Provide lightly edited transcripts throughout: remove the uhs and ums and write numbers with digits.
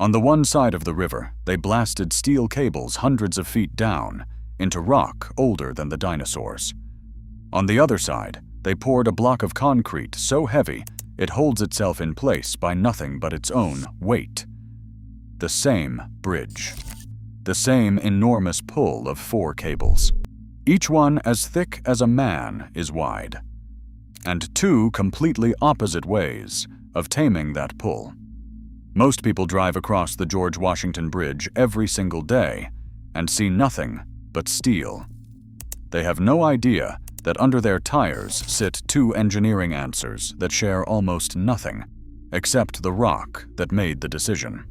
On the one side of the river, they blasted steel cables hundreds of feet down into rock older than the dinosaurs. On the other side, they poured a block of concrete so heavy it holds itself in place by nothing but its own weight. The same bridge. The same enormous pull of 4 cables. Each one as thick as a man is wide. And 2 completely opposite ways of taming that pull. Most people drive across the George Washington Bridge every single day and see nothing but steel. They have no idea that under their tires sit 2 engineering answers that share almost nothing, except the rock that made the decision.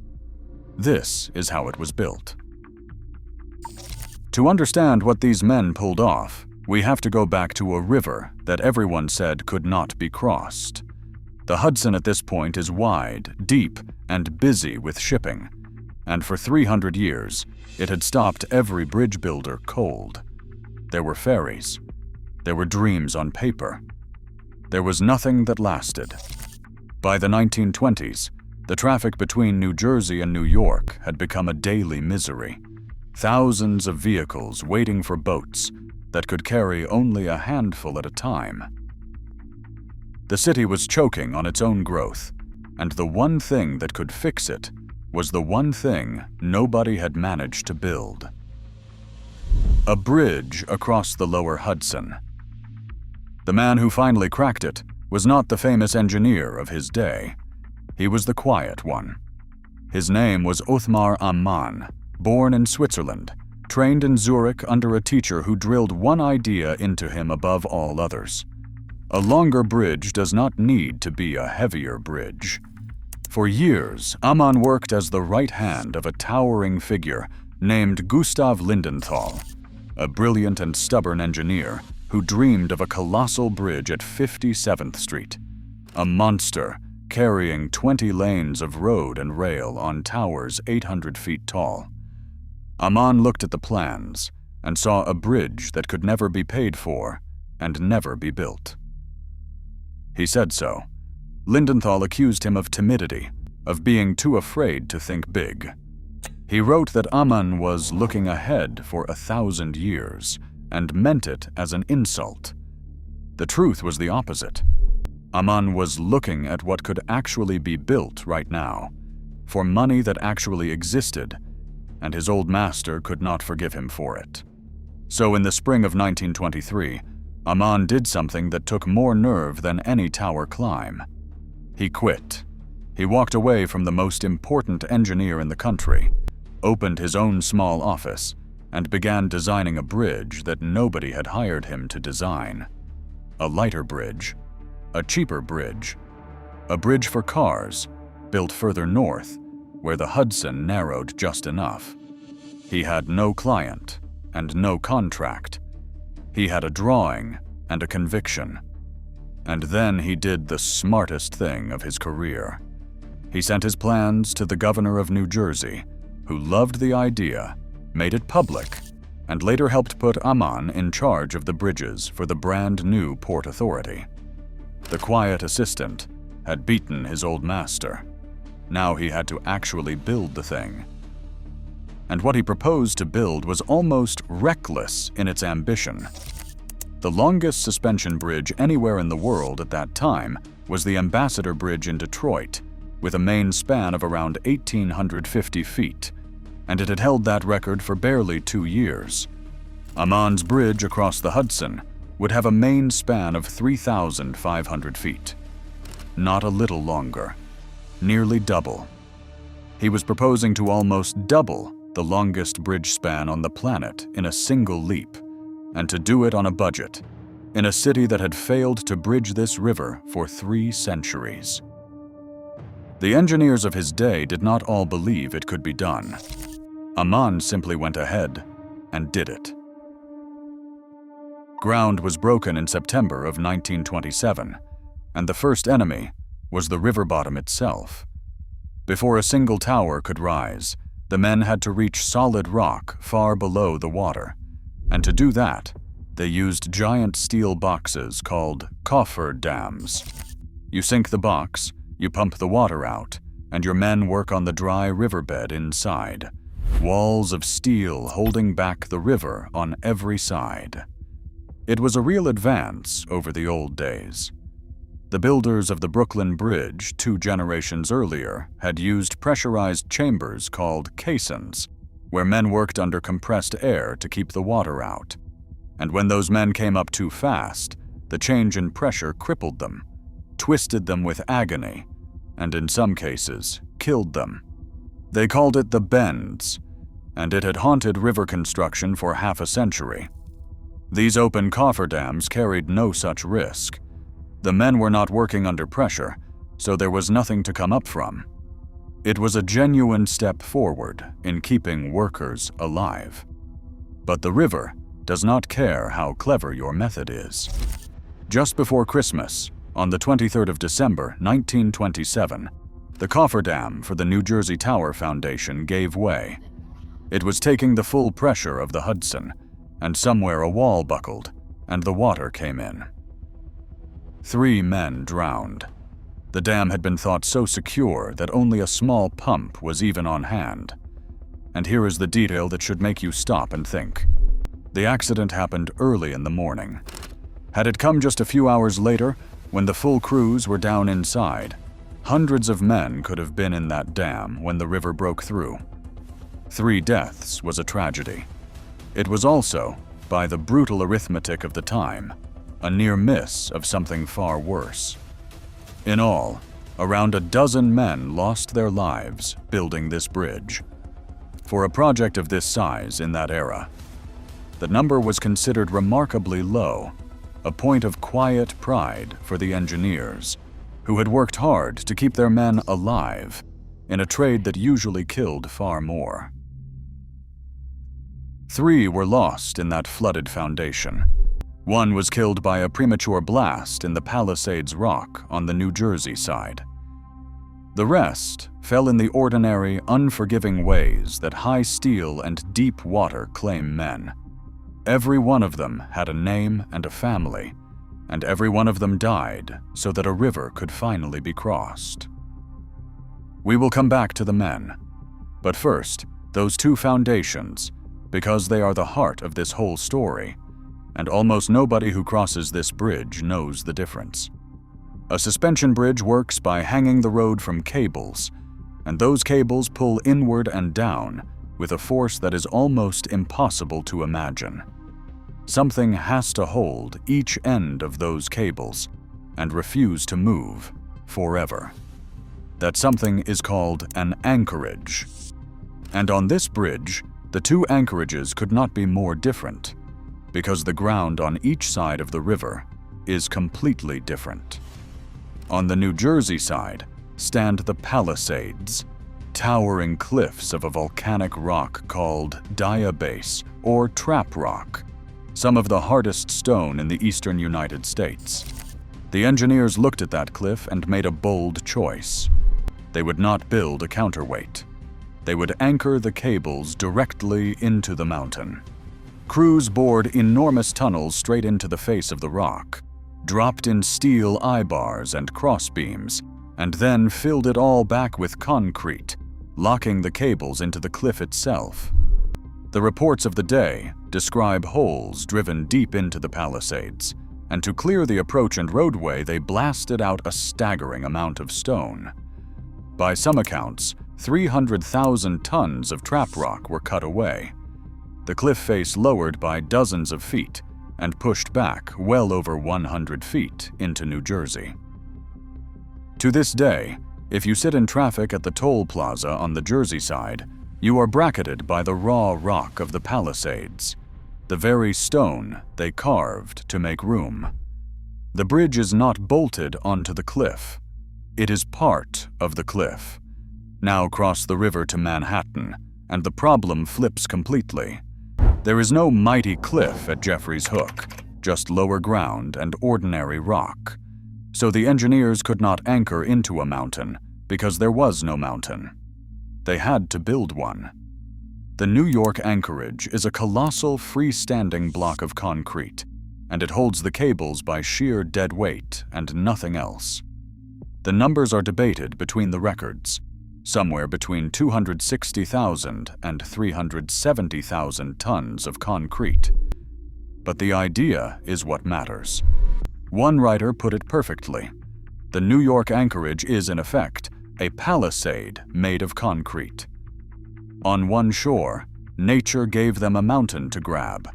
This is how it was built. To understand what these men pulled off, we have to go back to a river that everyone said could not be crossed. The Hudson at this point is wide, deep, and busy with shipping, and for 300 years, it had stopped every bridge builder cold. There were ferries. There were dreams on paper. There was nothing that lasted. By the 1920s, the traffic between New Jersey and New York had become a daily misery. Thousands of vehicles waiting for boats that could carry only a handful at a time. The city was choking on its own growth, and the one thing that could fix it was the one thing nobody had managed to build. A bridge across the lower Hudson. The man who finally cracked it was not the famous engineer of his day. He was the quiet one. His name was Othmar Ammann, born in Switzerland, trained in Zurich under a teacher who drilled one idea into him above all others. A longer bridge does not need to be a heavier bridge. For years, Ammann worked as the right hand of a towering figure named Gustav Lindenthal, a brilliant and stubborn engineer who dreamed of a colossal bridge at 57th Street, a monster carrying 20 lanes of road and rail on towers 800 feet tall. Ammann looked at the plans and saw a bridge that could never be paid for and never be built. He said so. Lindenthal accused him of timidity, of being too afraid to think big. He wrote that Ammann was looking ahead for 1,000 years and meant it as an insult. The truth was the opposite. Ammann was looking at what could actually be built right now, for money that actually existed, and his old master could not forgive him for it. So in the spring of 1923, Ammann did something that took more nerve than any tower climb. He quit. He walked away from the most important engineer in the country, opened his own small office, and began designing a bridge that nobody had hired him to design. A lighter bridge, a cheaper bridge, a bridge for cars, built further north, where the Hudson narrowed just enough. He had no client and no contract. He had a drawing and a conviction. And then he did the smartest thing of his career. He sent his plans to the governor of New Jersey, who loved the idea, made it public, and later helped put Ammann in charge of the bridges for the brand new Port Authority. The quiet assistant had beaten his old master. Now he had to actually build the thing. And what he proposed to build was almost reckless in its ambition. The longest suspension bridge anywhere in the world at that time was the Ambassador Bridge in Detroit, with a main span of around 1,850 feet, and it had held that record for barely 2 years. Ammann's bridge across the Hudson would have a main span of 3,500 feet. Not a little longer, nearly double. He was proposing to almost double the longest bridge span on the planet in a single leap, and to do it on a budget, in a city that had failed to bridge this river for 3 centuries. The engineers of his day did not all believe it could be done. Ammann simply went ahead and did it. Ground was broken in September of 1927, and the first enemy was the river bottom itself. Before a single tower could rise, the men had to reach solid rock far below the water, and to do that, they used giant steel boxes called cofferdams. You sink the box, you pump the water out, and your men work on the dry riverbed inside, walls of steel holding back the river on every side. It was a real advance over the old days. The builders of the Brooklyn Bridge 2 generations earlier had used pressurized chambers called caissons, where men worked under compressed air to keep the water out. And when those men came up too fast, the change in pressure crippled them, twisted them with agony, and in some cases, killed them. They called it the bends, and it had haunted river construction for half a century. These open cofferdams carried no such risk. The men were not working under pressure, so there was nothing to come up from. It was a genuine step forward in keeping workers alive. But the river does not care how clever your method is. Just before Christmas, on the 23rd of December, 1927, the cofferdam for the New Jersey Tower Foundation gave way. It was taking the full pressure of the Hudson, and somewhere a wall buckled, and the water came in. 3 men drowned. The dam had been thought so secure that only a small pump was even on hand. And here is the detail that should make you stop and think. The accident happened early in the morning. Had it come just a few hours later, when the full crews were down inside, hundreds of men could have been in that dam when the river broke through. 3 deaths was a tragedy. It was also, by the brutal arithmetic of the time, a near miss of something far worse. In all, around a dozen men lost their lives building this bridge. For a project of this size in that era, the number was considered remarkably low, a point of quiet pride for the engineers, who had worked hard to keep their men alive in a trade that usually killed far more. 3 were lost in that flooded foundation. 1 was killed by a premature blast in the Palisades Rock on the New Jersey side. The rest fell in the ordinary, unforgiving ways that high steel and deep water claim men. Every one of them had a name and a family, and every one of them died so that a river could finally be crossed. We will come back to the men, but first, those 2 foundations, because they are the heart of this whole story, and almost nobody who crosses this bridge knows the difference. A suspension bridge works by hanging the road from cables, and those cables pull inward and down with a force that is almost impossible to imagine. Something has to hold each end of those cables and refuse to move forever. That something is called an anchorage. And on this bridge, the 2 anchorages could not be more different, because the ground on each side of the river is completely different. On the New Jersey side stand the Palisades, towering cliffs of a volcanic rock called diabase or trap rock, some of the hardest stone in the eastern United States. The engineers looked at that cliff and made a bold choice. They would not build a counterweight. They would anchor the cables directly into the mountain. Crews bored enormous tunnels straight into the face of the rock, dropped in steel eye-bars and crossbeams, and then filled it all back with concrete, locking the cables into the cliff itself. The reports of the day describe holes driven deep into the Palisades, and to clear the approach and roadway they blasted out a staggering amount of stone. By some accounts, 300,000 tons of trap rock were cut away. The cliff face lowered by dozens of feet and pushed back well over 100 feet into New Jersey. To this day, if you sit in traffic at the toll plaza on the Jersey side, you are bracketed by the raw rock of the Palisades, the very stone they carved to make room. The bridge is not bolted onto the cliff. It is part of the cliff. Now cross the river to Manhattan, and the problem flips completely. There is no mighty cliff at Jeffrey's Hook, just lower ground and ordinary rock. So the engineers could not anchor into a mountain because there was no mountain. They had to build one. The New York anchorage is a colossal freestanding block of concrete, and it holds the cables by sheer dead weight and nothing else. The numbers are debated between the records, somewhere between 260,000 and 370,000 tons of concrete. But the idea is what matters. One writer put it perfectly. The New York anchorage is, in effect, a palisade made of concrete. On one shore, nature gave them a mountain to grab.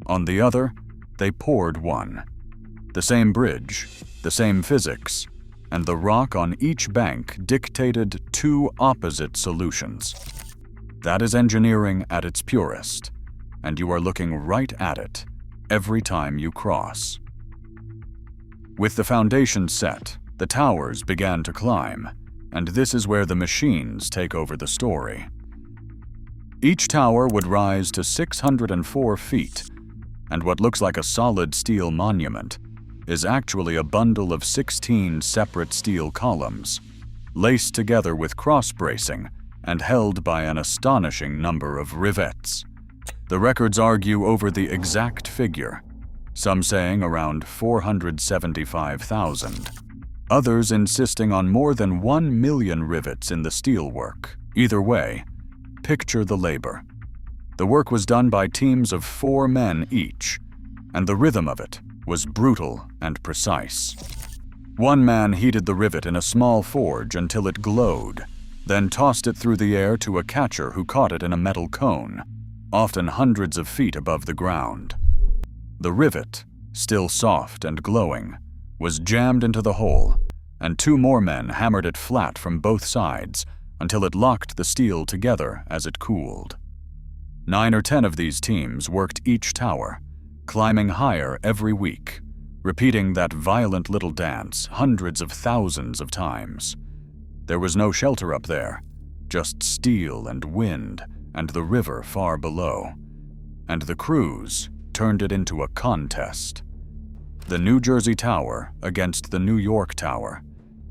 On the other, they poured one. The same bridge, the same physics, and the rock on each bank dictated two opposite solutions. That is engineering at its purest, and you are looking right at it every time you cross. With the foundation set, the towers began to climb, and this is where the machines take over the story. Each tower would rise to 604 feet, and what looks like a solid steel monument is actually a bundle of 16 separate steel columns, laced together with cross-bracing and held by an astonishing number of rivets. The records argue over the exact figure, some saying around 475,000, others insisting on more than 1 million rivets in the steelwork. Either way, picture the labor. The work was done by teams of 4 men each, and the rhythm of it was brutal and precise. One man heated the rivet in a small forge until it glowed, then tossed it through the air to a catcher who caught it in a metal cone, often hundreds of feet above the ground. The rivet, still soft and glowing, was jammed into the hole, and 2 more men hammered it flat from both sides until it locked the steel together as it cooled. 9 or 10 of these teams worked each tower, climbing higher every week, repeating that violent little dance hundreds of thousands of times. There was no shelter up there, just steel and wind and the river far below. And the crews turned it into a contest. The New Jersey Tower against the New York Tower,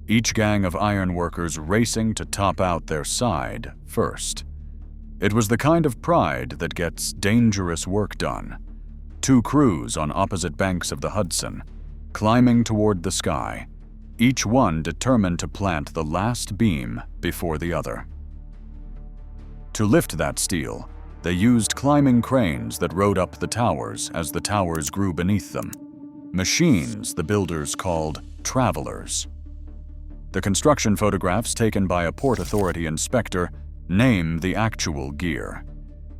each gang of ironworkers racing to top out their side first. It was the kind of pride that gets dangerous work done. 2 crews on opposite banks of the Hudson, climbing toward the sky, each one determined to plant the last beam before the other. To lift that steel, they used climbing cranes that rode up the towers as the towers grew beneath them, machines the builders called travelers. The construction photographs taken by a Port Authority inspector name the actual gear: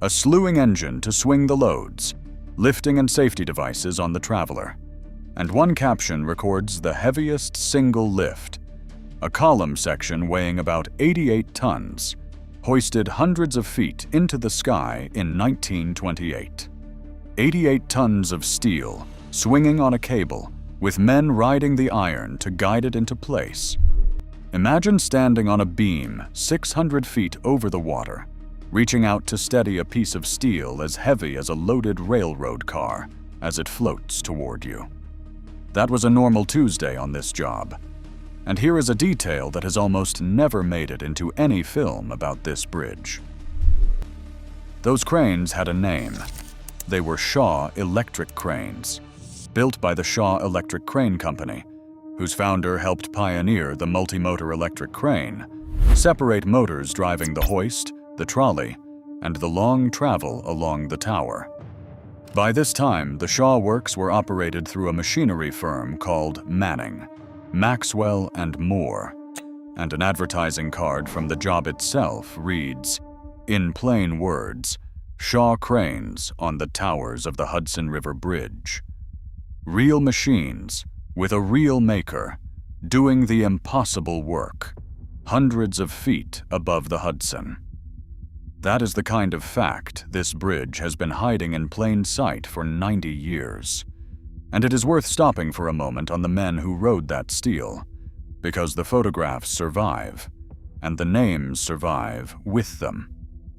a slewing engine to swing the loads, lifting and safety devices on the traveler. And one caption records the heaviest single lift, a column section weighing about 88 tons, hoisted hundreds of feet into the sky in 1928. 88 tons of steel, swinging on a cable, with men riding the iron to guide it into place. Imagine standing on a beam 600 feet over the water, reaching out to steady a piece of steel as heavy as a loaded railroad car as it floats toward you. That was a normal Tuesday on this job. And here is a detail that has almost never made it into any film about this bridge. Those cranes had a name. They were Shaw Electric Cranes, built by the Shaw Electric Crane Company, whose founder helped pioneer the multi-motor electric crane, separate motors driving the hoist, the trolley, and the long travel along the tower. By this time, the Shaw Works were operated through a machinery firm called Manning, Maxwell and Moore, and an advertising card from the job itself reads, in plain words, Shaw Cranes on the towers of the Hudson River Bridge. Real machines, with a real maker, doing the impossible work, hundreds of feet above the Hudson. That is the kind of fact this bridge has been hiding in plain sight for 90 years. And it is worth stopping for a moment on the men who rode that steel, because the photographs survive, and the names survive with them.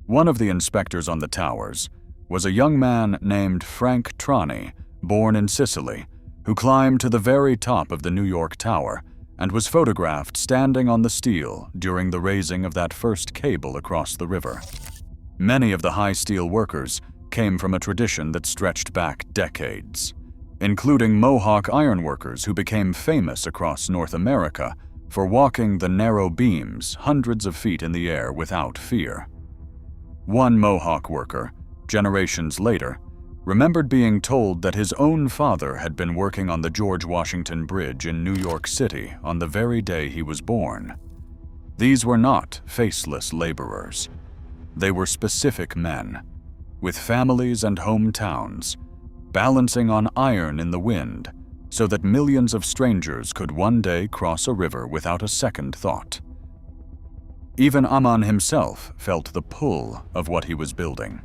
One of the inspectors on the towers was a young man named Frank Trani, born in Sicily, who climbed to the very top of the New York Tower and was photographed standing on the steel during the raising of that first cable across the river. Many of the high steel workers came from a tradition that stretched back decades, including Mohawk ironworkers who became famous across North America for walking the narrow beams hundreds of feet in the air without fear. One Mohawk worker, generations later, remembered being told that his own father had been working on the George Washington Bridge in New York City on the very day he was born. These were not faceless laborers. They were specific men, with families and hometowns, balancing on iron in the wind so that millions of strangers could one day cross a river without a second thought. Even Ammann himself felt the pull of what he was building.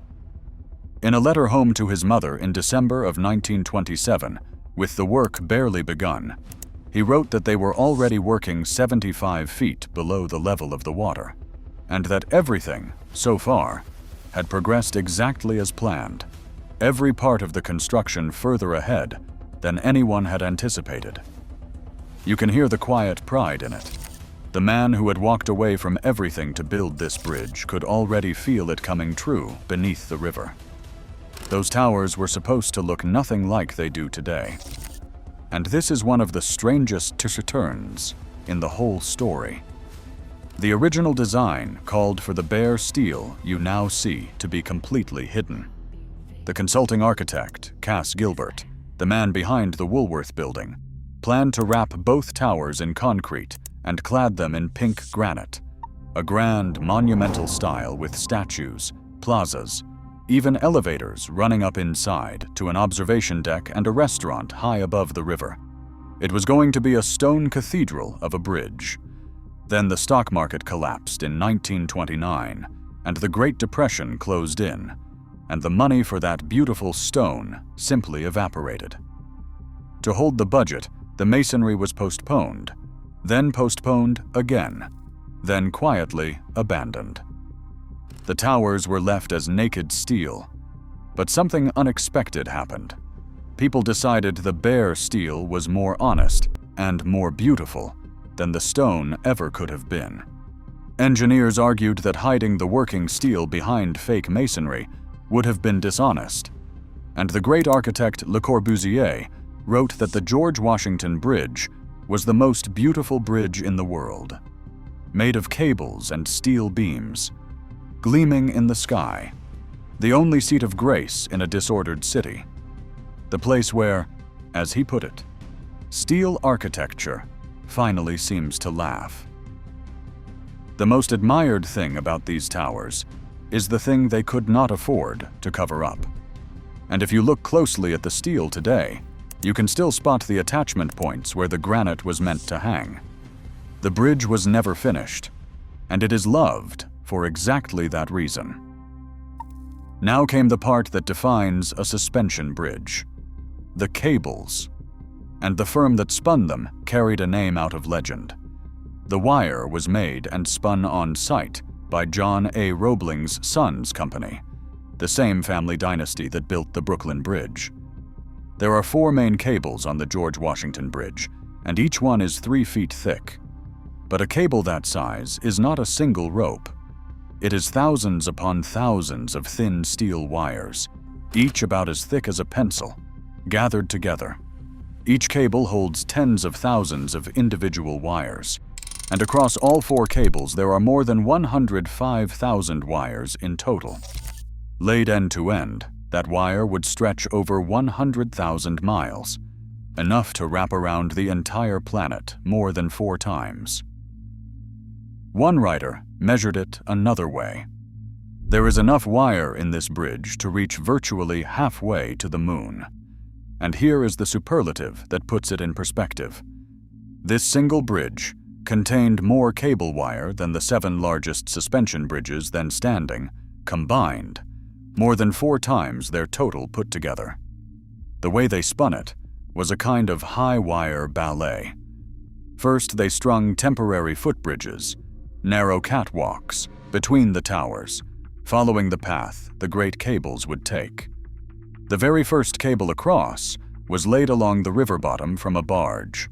In a letter home to his mother in December of 1927, with the work barely begun, he wrote that they were already working 75 feet below the level of the water, and that everything, so far, had progressed exactly as planned, every part of the construction further ahead than anyone had anticipated. You can hear the quiet pride in it. The man who had walked away from everything to build this bridge could already feel it coming true beneath the river. Those towers were supposed to look nothing like they do today. And this is one of the strangest turns in the whole story. The original design called for the bare steel you now see to be completely hidden. The consulting architect, Cass Gilbert, the man behind the Woolworth building, planned to wrap both towers in concrete and clad them in pink granite, a grand, monumental style with statues, plazas, even elevators running up inside to an observation deck and a restaurant high above the river. It was going to be a stone cathedral of a bridge. Then the stock market collapsed in 1929, and the Great Depression closed in, and the money for that beautiful stone simply evaporated. To hold the budget, the masonry was postponed, then postponed again, then quietly abandoned. The towers were left as naked steel, but something unexpected happened. People decided the bare steel was more honest and more beautiful than the stone ever could have been. Engineers argued that hiding the working steel behind fake masonry would have been dishonest, and the great architect Le Corbusier wrote that the George Washington Bridge was the most beautiful bridge in the world, made of cables and steel beams, gleaming in the sky, the only seat of grace in a disordered city, the place where, as he put it, steel architecture finally seems to laugh. The most admired thing about these towers is the thing they could not afford to cover up. And if you look closely at the steel today, you can still spot the attachment points where the granite was meant to hang. The bridge was never finished, and it is loved for exactly that reason. Now came the part that defines a suspension bridge: the cables. And the firm that spun them carried a name out of legend. The wire was made and spun on site by John A. Roebling's Sons Company, the same family dynasty that built the Brooklyn Bridge. There are 4 main cables on the George Washington Bridge, and each one is 3 feet thick. But a cable that size is not a single rope. It is thousands upon thousands of thin steel wires, each about as thick as a pencil, gathered together. Each cable holds tens of thousands of individual wires, and across all 4 cables there are more than 105,000 wires in total. Laid end to end, that wire would stretch over 100,000 miles, enough to wrap around the entire planet more than 4 times. One writer measured it another way. There is enough wire in this bridge to reach virtually halfway to the moon. And here is the superlative that puts it in perspective. This single bridge contained more cable wire than the 7 largest suspension bridges then standing, combined, more than 4 times their total put together. The way they spun it was a kind of high-wire ballet. First, they strung temporary footbridges, narrow catwalks, between the towers, following the path the great cables would take. The very first cable across was laid along the river bottom from a barge,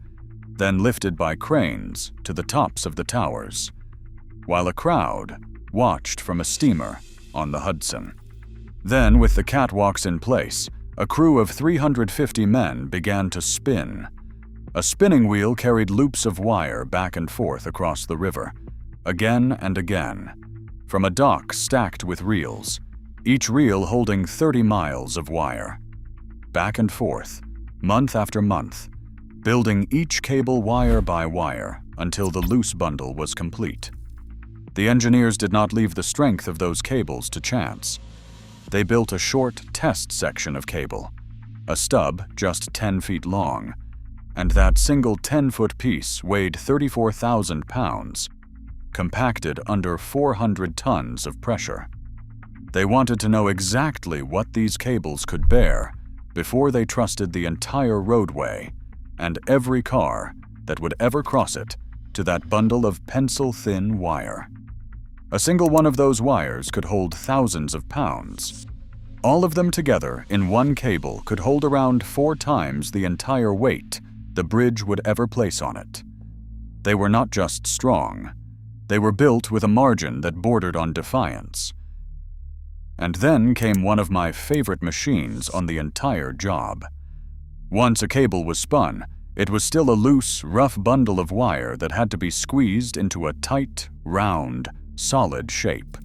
then lifted by cranes to the tops of the towers, while a crowd watched from a steamer on the Hudson. Then, with the catwalks in place, a crew of 350 men began to spin. A spinning wheel carried loops of wire back and forth across the river, again and again, from a dock stacked with reels, each reel holding 30 miles of wire. Back and forth, month after month, building each cable wire by wire until the loose bundle was complete. The engineers did not leave the strength of those cables to chance. They built a short test section of cable, a stub just 10 feet long, and that single 10-foot piece weighed 34,000 pounds, compacted under 400 tons of pressure. They wanted to know exactly what these cables could bear before they trusted the entire roadway and every car that would ever cross it to that bundle of pencil-thin wire. A single one of those wires could hold thousands of pounds. All of them together in one cable could hold around 4 times the entire weight the bridge would ever place on it. They were not just strong, they were built with a margin that bordered on defiance. And then came one of my favorite machines on the entire job. Once a cable was spun, it was still a loose, rough bundle of wire that had to be squeezed into a tight, round, solid shape.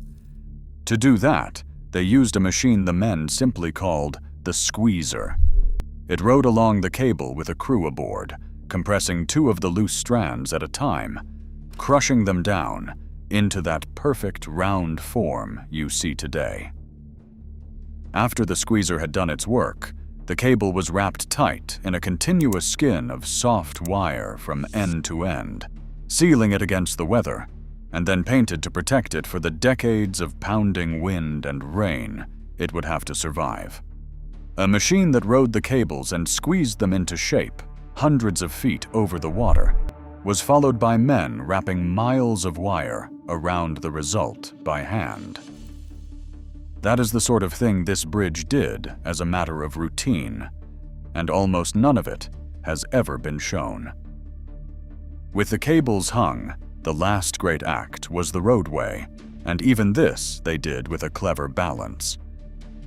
To do that, they used a machine the men simply called the squeezer. It rode along the cable with a crew aboard, compressing 2 of the loose strands at a time, crushing them down into that perfect round form you see today. After the squeezer had done its work, the cable was wrapped tight in a continuous skin of soft wire from end to end, sealing it against the weather, and then painted to protect it for the decades of pounding wind and rain it would have to survive. A machine that rode the cables and squeezed them into shape, hundreds of feet over the water, was followed by men wrapping miles of wire around the result by hand. That is the sort of thing this bridge did as a matter of routine, and almost none of it has ever been shown. With the cables hung, the last great act was the roadway, and even this they did with a clever balance.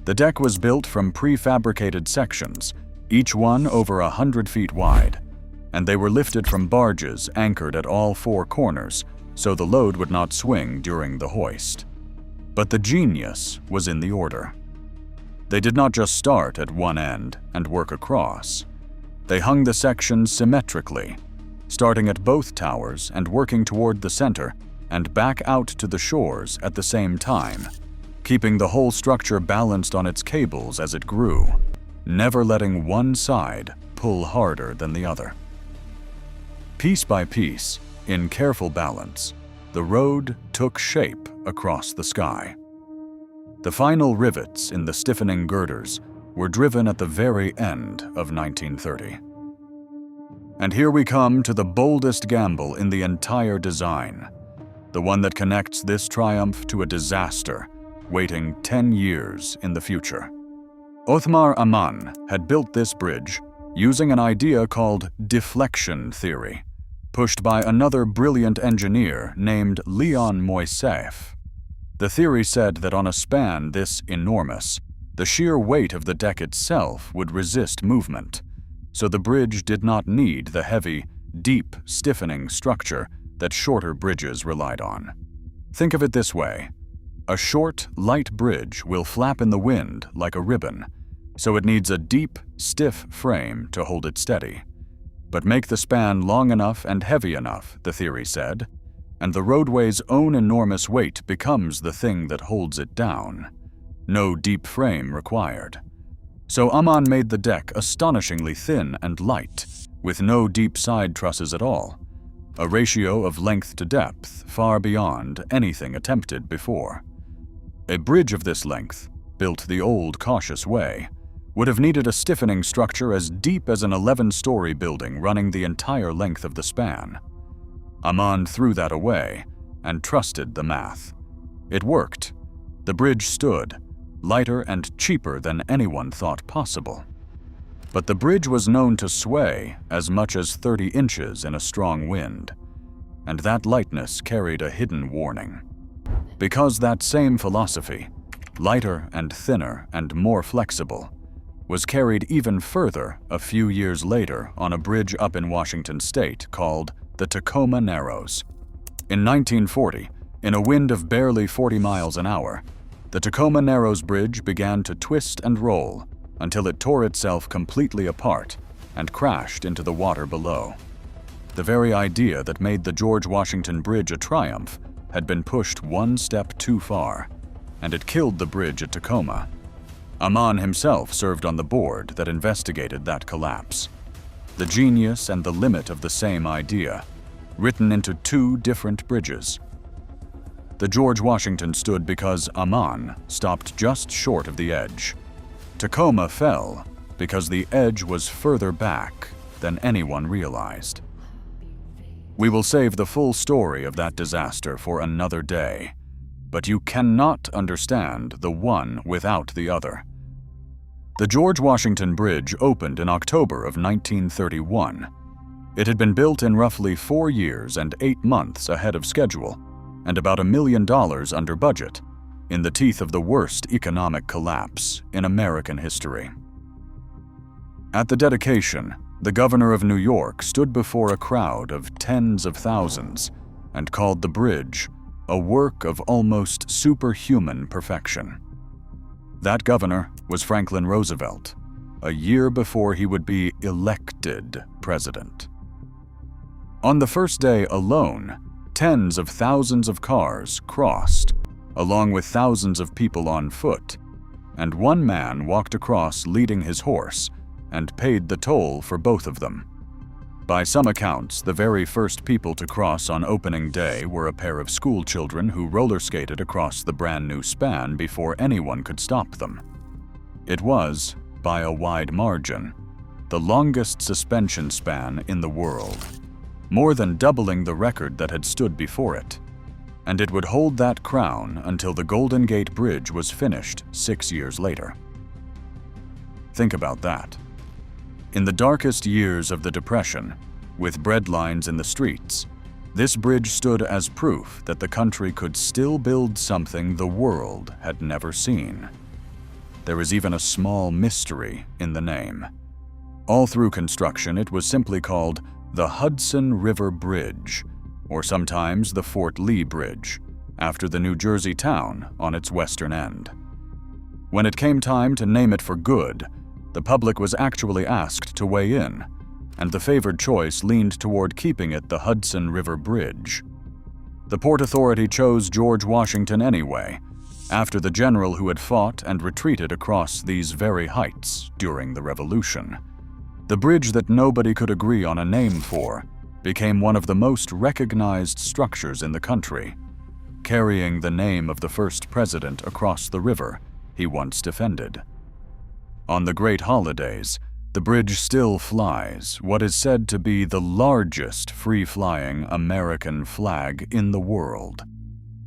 The deck was built from prefabricated sections, each one over 100 feet wide, and they were lifted from barges anchored at all 4 corners so the load would not swing during the hoist. But the genius was in the order. They did not just start at one end and work across. They hung the sections symmetrically, starting at both towers and working toward the center and back out to the shores at the same time, keeping the whole structure balanced on its cables as it grew, never letting one side pull harder than the other. Piece by piece, in careful balance, the road took shape across the sky. The final rivets in the stiffening girders were driven at the very end of 1930. And here we come to the boldest gamble in the entire design, the one that connects this triumph to a disaster waiting 10 years in the future. Othmar Ammann had built this bridge using an idea called deflection theory, pushed by another brilliant engineer named Leon Moissaieff. The theory said that on a span this enormous, the sheer weight of the deck itself would resist movement, so the bridge did not need the heavy, deep, stiffening structure that shorter bridges relied on. Think of it this way. A short, light bridge will flap in the wind like a ribbon, so it needs a deep, stiff frame to hold it steady. But make the span long enough and heavy enough, the theory said, and the roadway's own enormous weight becomes the thing that holds it down. No deep frame required. So Ammann made the deck astonishingly thin and light, with no deep side trusses at all, a ratio of length to depth far beyond anything attempted before. A bridge of this length, built the old cautious way, would have needed a stiffening structure as deep as an 11-story building running the entire length of the span. Ammann threw that away and trusted the math. It worked. The bridge stood, lighter and cheaper than anyone thought possible. But the bridge was known to sway as much as 30 inches in a strong wind, and that lightness carried a hidden warning. Because that same philosophy, lighter and thinner and more flexible, was carried even further a few years later on a bridge up in Washington state called the Tacoma Narrows. In 1940, in a wind of barely 40 miles an hour, the Tacoma Narrows Bridge began to twist and roll until it tore itself completely apart and crashed into the water below. The very idea that made the George Washington Bridge a triumph had been pushed one step too far, and it killed the bridge at Tacoma. Ammann himself served on the board that investigated that collapse. The genius and the limit of the same idea, written into two different bridges. The George Washington stood because Ammann stopped just short of the edge. Tacoma fell because the edge was further back than anyone realized. We will save the full story of that disaster for another day, but you cannot understand the one without the other. The George Washington Bridge opened in October of 1931. It had been built in roughly 4 years and 8 months ahead of schedule, and about $1 million under budget, in the teeth of the worst economic collapse in American history. At the dedication, the governor of New York stood before a crowd of tens of thousands and called the bridge a work of almost superhuman perfection. That governor was Franklin Roosevelt, a year before he would be elected president. On the first day alone, tens of thousands of cars crossed, along with thousands of people on foot, and one man walked across leading his horse and paid the toll for both of them. By some accounts, the very first people to cross on opening day were a pair of school children who roller skated across the brand new span before anyone could stop them. It was, by a wide margin, the longest suspension span in the world, more than doubling the record that had stood before it, and it would hold that crown until the Golden Gate Bridge was finished 6 years later. Think about that. In the darkest years of the Depression, with bread lines in the streets, this bridge stood as proof that the country could still build something the world had never seen. There is even a small mystery in the name. All through construction, it was simply called the Hudson River Bridge, or sometimes the Fort Lee Bridge, after the New Jersey town on its western end. When it came time to name it for good, the public was actually asked to weigh in, and the favored choice leaned toward keeping it the Hudson River Bridge. The Port Authority chose George Washington anyway, after the general who had fought and retreated across these very heights during the Revolution. The bridge that nobody could agree on a name for became one of the most recognized structures in the country, carrying the name of the first president across the river he once defended. On the great holidays, the bridge still flies what is said to be the largest free-flying American flag in the world,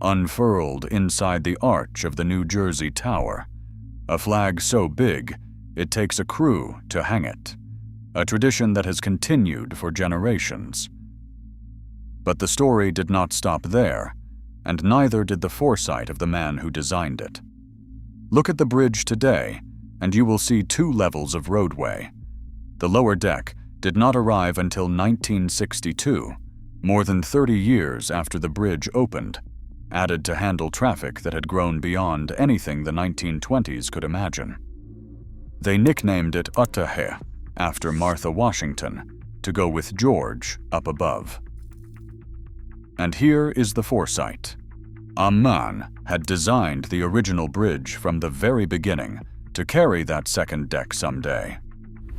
unfurled inside the arch of the New Jersey Tower, a flag so big it takes a crew to hang it, a tradition that has continued for generations. But the story did not stop there, and neither did the foresight of the man who designed it. Look at the bridge today, and you will see 2 levels of roadway. The lower deck did not arrive until 1962, more than 30 years after the bridge opened, added to handle traffic that had grown beyond anything the 1920s could imagine. They nicknamed it Othmar, after Martha Washington, to go with George up above. And here is the foresight. Ammann had designed the original bridge from the very beginning to carry that second deck someday.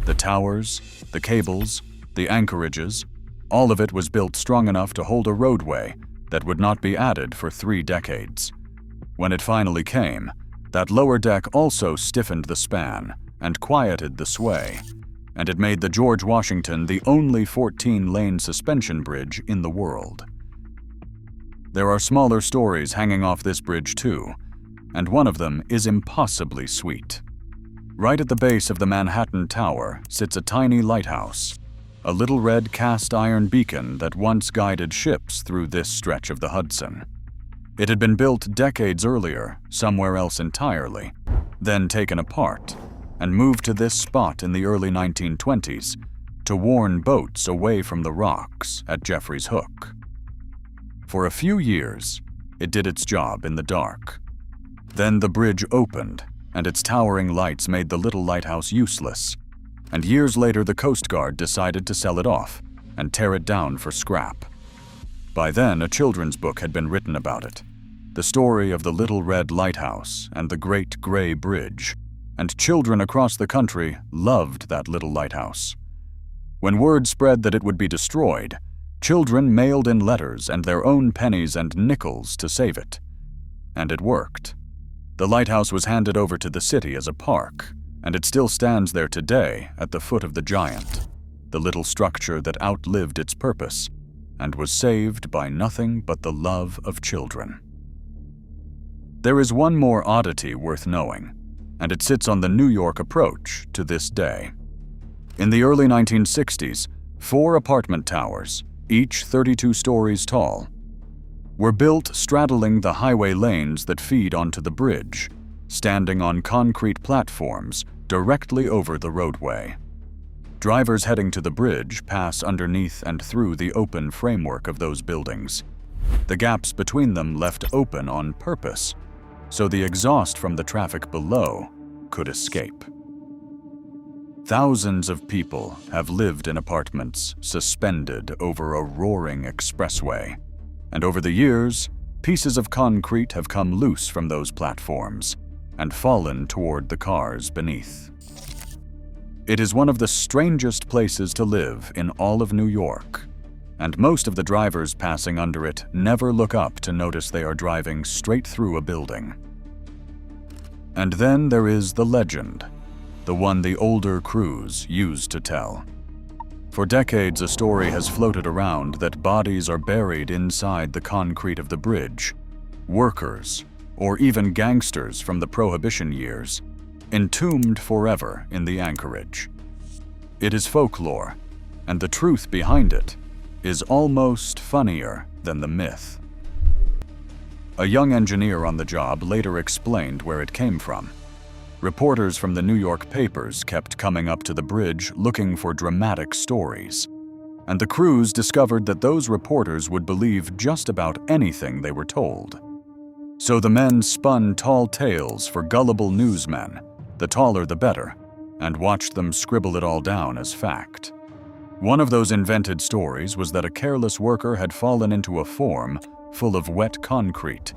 The towers, the cables, the anchorages, all of it was built strong enough to hold a roadway that would not be added for 3 decades. When it finally came, that lower deck also stiffened the span and quieted the sway, and it made the George Washington the only 14-lane suspension bridge in the world. There are smaller stories hanging off this bridge too, and one of them is impossibly sweet. Right at the base of the Manhattan Tower sits a tiny lighthouse, a little red cast-iron beacon that once guided ships through this stretch of the Hudson. It had been built decades earlier, somewhere else entirely, then taken apart, and moved to this spot in the early 1920s to warn boats away from the rocks at Jeffrey's Hook. For a few years, it did its job in the dark. Then the bridge opened, and its towering lights made the little lighthouse useless, and years later the Coast Guard decided to sell it off and tear it down for scrap. By then, a children's book had been written about it, the story of the Little Red Lighthouse and the Great Gray Bridge, and children across the country loved that little lighthouse. When word spread that it would be destroyed, children mailed in letters and their own pennies and nickels to save it. And it worked. The lighthouse was handed over to the city as a park, and it still stands there today at the foot of the giant, the little structure that outlived its purpose and was saved by nothing but the love of children. There is one more oddity worth knowing, and it sits on the New York approach to this day. In the early 1960s, 4 apartment towers, each 32 stories tall, were built straddling the highway lanes that feed onto the bridge, standing on concrete platforms directly over the roadway. Drivers heading to the bridge pass underneath and through the open framework of those buildings, the gaps between them left open on purpose, so the exhaust from the traffic below could escape. Thousands of people have lived in apartments suspended over a roaring expressway, and over the years, pieces of concrete have come loose from those platforms and fallen toward the cars beneath. It is one of the strangest places to live in all of New York, and most of the drivers passing under it never look up to notice they are driving straight through a building. And then there is the legend, the one the older crews used to tell. For decades, a story has floated around that bodies are buried inside the concrete of the bridge, workers, or even gangsters from the Prohibition years, entombed forever in the anchorage. It is folklore, and the truth behind it is almost funnier than the myth. A young engineer on the job later explained where it came from. Reporters from the New York papers kept coming up to the bridge looking for dramatic stories, and the crews discovered that those reporters would believe just about anything they were told. So the men spun tall tales for gullible newsmen, the taller the better, and watched them scribble it all down as fact. One of those invented stories was that a careless worker had fallen into a form full of wet concrete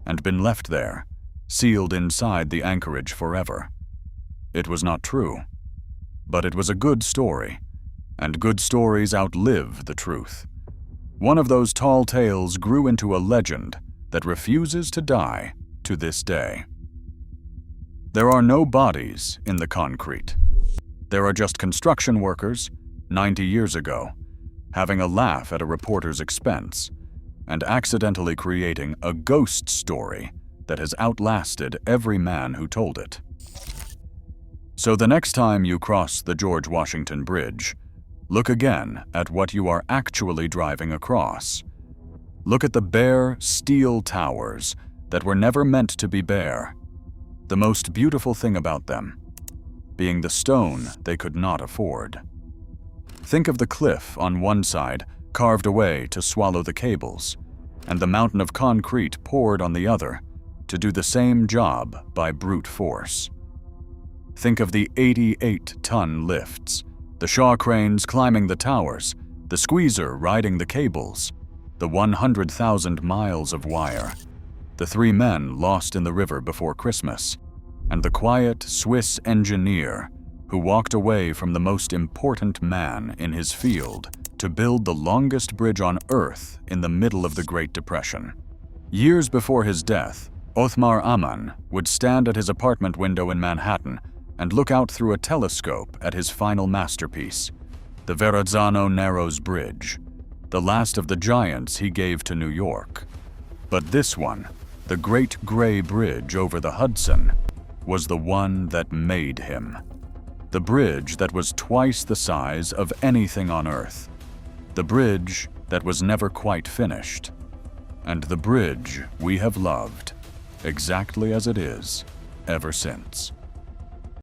and been left there, sealed inside the anchorage forever. It was not true, but it was a good story, and good stories outlive the truth. One of those tall tales grew into a legend that refuses to die to this day. There are no bodies in the concrete. There are just construction workers, 90 years ago, having a laugh at a reporter's expense and accidentally creating a ghost story that has outlasted every man who told it. So the next time you cross the George Washington Bridge, look again at what you are actually driving across. Look at the bare steel towers that were never meant to be bare. The most beautiful thing about them being the stone they could not afford. Think of the cliff on one side carved away to swallow the cables, and the mountain of concrete poured on the other to do the same job by brute force. Think of the 88-ton lifts, the Shaw cranes climbing the towers, the squeezer riding the cables, the 100,000 miles of wire, the 3 men lost in the river before Christmas, and the quiet Swiss engineer who walked away from the most important man in his field to build the longest bridge on Earth in the middle of the Great Depression. Years before his death, Othmar Ammann would stand at his apartment window in Manhattan and look out through a telescope at his final masterpiece, the Tacoma Narrows Bridge, the last of the giants he gave to New York. But this one, the Great Gray Bridge over the Hudson, was the one that made him. The bridge that was twice the size of anything on Earth. The bridge that was never quite finished. And the bridge we have loved, exactly as it is, ever since.